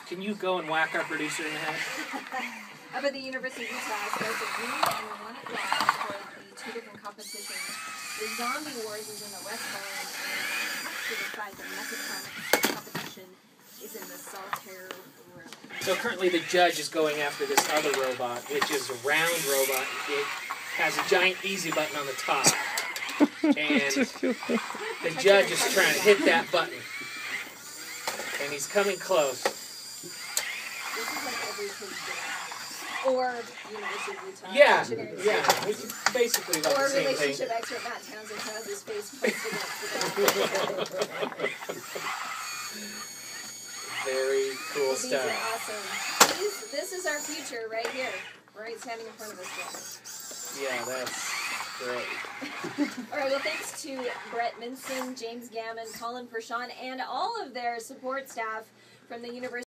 Can you go and whack our producer in the head? Up at the University of Utah, there's a green and one at black for the two different competitions. The Zombie Wars is in the West Holland, and to the side, the Mechatronics competition is in the Saltaire room. So currently the judge is going after this other robot, which is a round robot. It has a giant easy button on the top. And the judge is trying to hit that button. And he's coming close. This is like every kid's game. Or University of Utah. Yeah, it's basically about the same thing. Or relationship expert Matt Townsend who has his face placed against the wall. Very cool These stuff. are awesome. This is our future right here. Right standing in front of us guys. Yeah, that's great. All right, well, thanks to Brett Minson, James Gammon, Colin Pershawn, and all of their support staff from the University